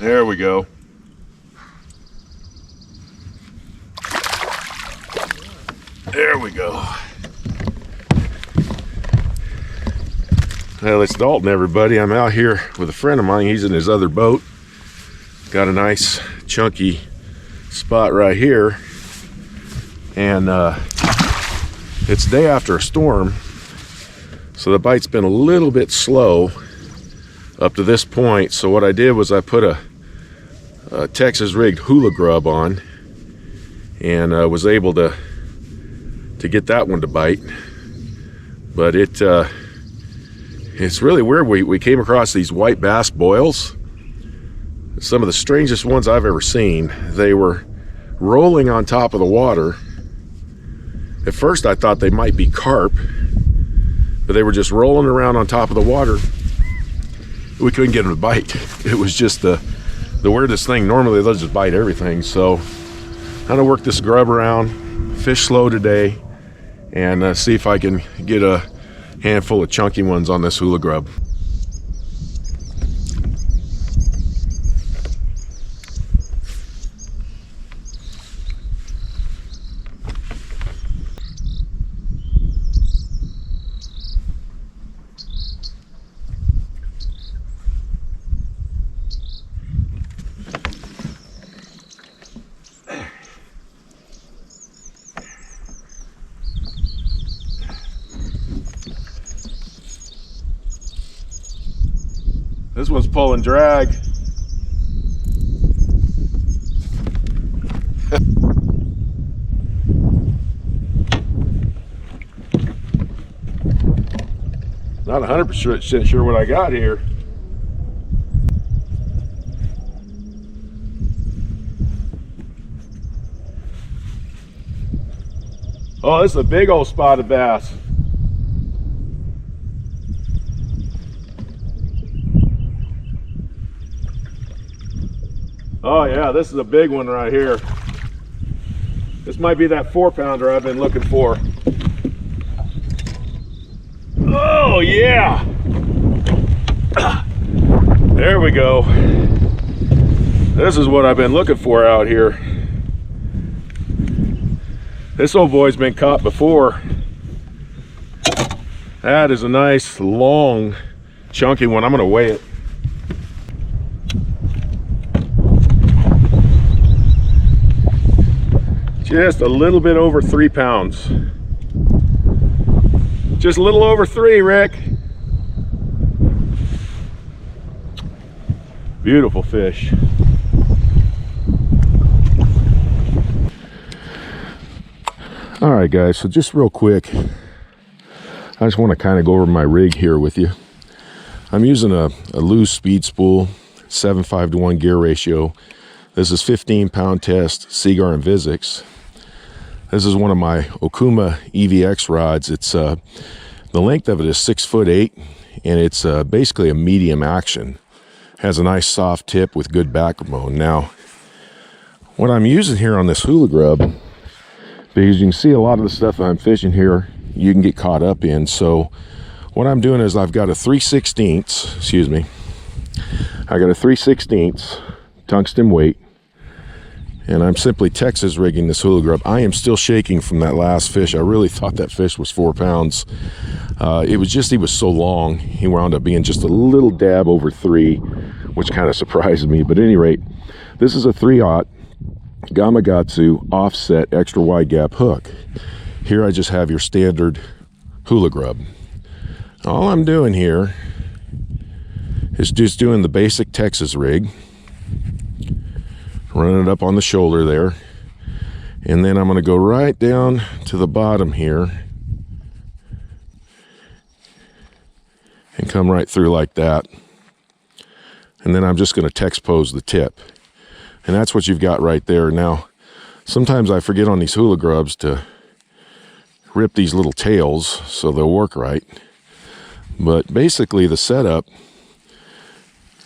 There we go. There we go. Well, it's Dalton, everybody. I'm out here with a friend of mine. He's in his other boat. Got a nice chunky spot right here. And it's day after a storm, so the bite's been a little bit slow up to this point. So what I did was I put a Texas rigged Hula Grub on, and was able to get that one to bite. But it's really weird. We came across these white bass boils, some of the strangest ones I've ever seen. They were rolling on top of the water. At first I thought they might be carp, but they were just rolling around on top of the water. We couldn't get them to bite. It was just the weirdest thing. Normally they'll just bite everything. So I'm gonna work this grub around, fish slow today, and see if I can get a handful of chunky ones on this Hula Grub. This one's pulling drag. Not 100% sure what I got here. Oh, this is a big old spotted bass. Oh yeah, this is a big one right here. This might be that 4-pounder I've been looking for. Oh yeah! There we go. This is what I've been looking for out here. This old boy's been caught before. That is a nice, long, chunky one. I'm gonna weigh it. Just a little bit over 3 pounds. Just a little over 3, Rick. Beautiful fish. All right, guys, so just real quick, I just want to kind of go over my rig here with you. I'm using a loose speed spool, 7:5 to 1 gear ratio. This is 15-pound test Seagar and Vizix. This is one of my Okuma EVX rods. It's the length of it is 6'8", and it's basically a medium action. Has a nice soft tip with good backbone. Now, what I'm using here on this Hula Grub, because you can see a lot of the stuff that I'm fishing here, you can get caught up in. So what I'm doing is I've got a 3/16, excuse me, I got a 3/16 tungsten weight, and I'm simply Texas rigging this Hula Grub. I am still shaking from that last fish. I really thought that fish was 4 pounds. It was just, he was so long, he wound up being just a little dab over 3, which kind of surprised me. But at any rate, this is a 3/0 Gamakatsu offset extra wide gap hook. Here I just have your standard Hula Grub. All I'm doing here is just doing the basic Texas rig, running it up on the shoulder there, and then I'm going to go right down to the bottom here and come right through like that, and then I'm just going to text pose the tip, and that's what you've got right there. Now sometimes I forget on these Hula Grubs to rip these little tails so they'll work right, but basically the setup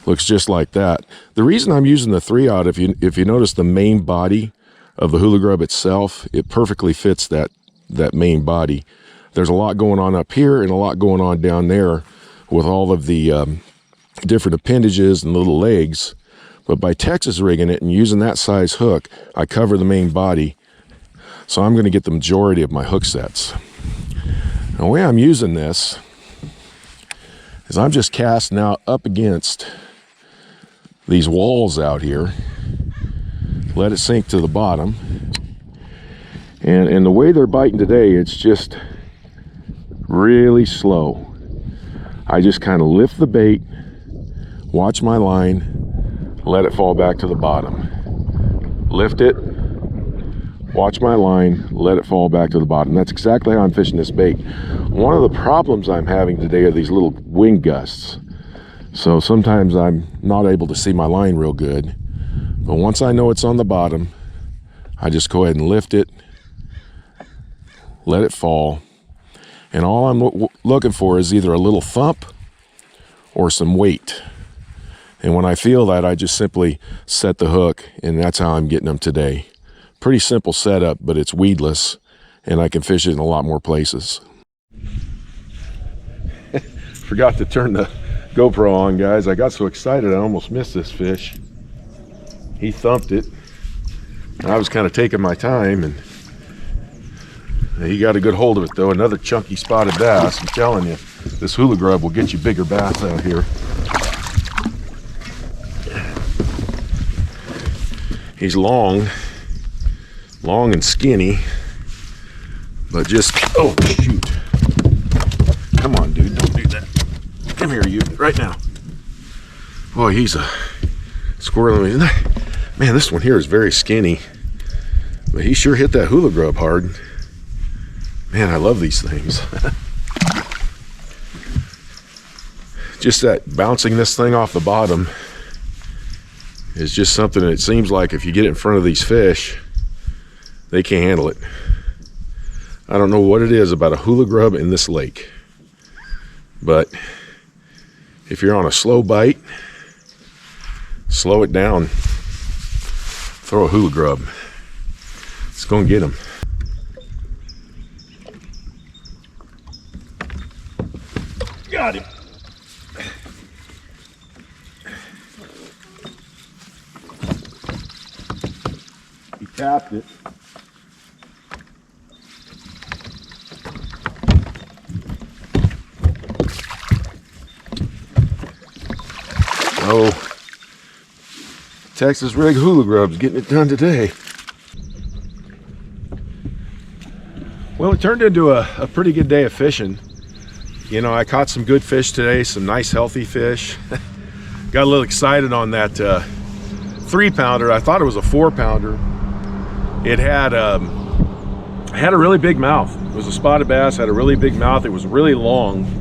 looks just like that. The reason I'm using the 3/0, if you notice the main body of the Hula Grub itself, it perfectly fits that main body. There's a lot going on up here and a lot going on down there with all of the different appendages and little legs, But by Texas rigging it and using that size hook, I cover the main body. So I'm going to get the majority of my hook sets. And the way I'm using this is I'm just casting out up against these walls out here. Let it sink to the bottom. And the way they're biting today, it's just really slow. I just kind of lift the bait, watch my line, let it fall back to the bottom. Lift it, watch my line, let it fall back to the bottom. That's exactly how I'm fishing this bait. One of the problems I'm having today are these little wind gusts. So sometimes I'm not able to see my line real good. But once I know it's on the bottom, I just go ahead and lift it, let it fall. And all I'm looking for is either a little thump or some weight. And when I feel that, I just simply set the hook, and that's how I'm getting them today. Pretty simple setup, but it's weedless, and I can fish it in a lot more places. Forgot to turn the GoPro on, guys. I got so excited I almost missed this fish. He thumped it. I was kind of taking my time, and he got a good hold of it, though. Another chunky spotted bass. I'm telling you, this Hula Grub will get you bigger bass out here. He's long and skinny, but just, oh shoot. Come on, dude, don't do that. Come here, you, right now. Boy, he's a squirrel. Man, this one here is very skinny, but he sure hit that Hula Grub hard. Man, I love these things. Just that bouncing this thing off the bottom is just something that it seems like if you get it in front of these fish, they can't handle it. I don't know what it is about a Hula Grub in this lake, but if you're on a slow bite, slow it down, throw a Hula Grub. It's gonna get them. Got him. He tapped it. Oh, Texas rig Hula Grub's getting it done today. Well, it turned into a pretty good day of fishing. You know, I caught some good fish today, some nice healthy fish. Got a little excited on that 3-pounder. I thought it was a 4-pounder. It had a really big mouth. It was a spotted bass, had a really big mouth. It was really long.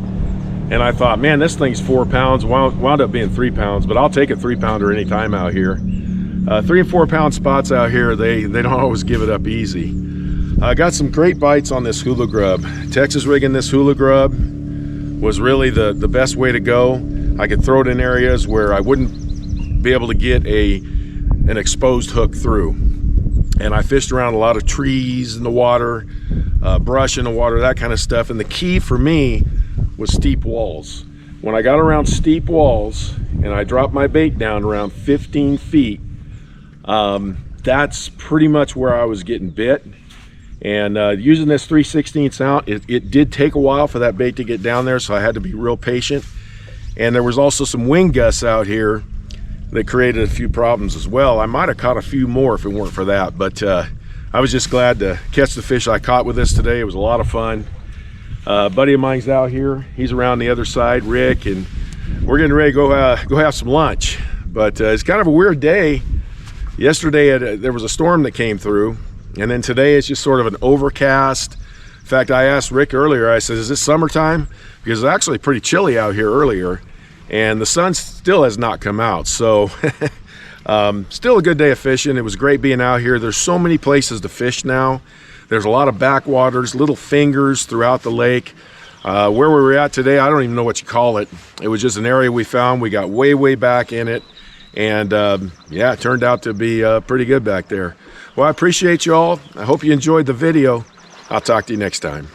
And I thought, man, this thing's 4 pounds. Wound up being 3 pounds, but I'll take a 3-pounder anytime out here. 3 and 4 pound spots out here, they don't always give it up easy. I got some great bites on this Hula Grub. Texas rigging this Hula Grub was really the best way to go. I could throw it in areas where I wouldn't be able to get an exposed hook through. And I fished around a lot of trees in the water, brush in the water, that kind of stuff. And the key for me was steep walls. When I got around steep walls and I dropped my bait down around 15 feet, that's pretty much where I was getting bit. And using this 3/16 ounce, it did take a while for that bait to get down there, so I had to be real patient. And there was also some wind gusts out here that created a few problems as well. I might have caught a few more if it weren't for that, but I was just glad to catch the fish I caught with this today. It was a lot of fun. A buddy of mine's out here. He's around the other side, Rick, and we're getting ready to go have some lunch. But it's kind of a weird day. Yesterday there was a storm that came through, and then today it's just sort of an overcast. In fact, I asked Rick earlier, I said, is this summertime? Because it's actually pretty chilly out here earlier, and the sun still has not come out. So still a good day of fishing. It was great being out here. There's so many places to fish now. There's a lot of backwaters, little fingers throughout the lake. Where we were at today, I don't even know what you call it. It was just an area we found. We got way back in it, and yeah, it turned out to be pretty good back there. Well, I appreciate you all. I hope you enjoyed the video. I'll talk to you next time.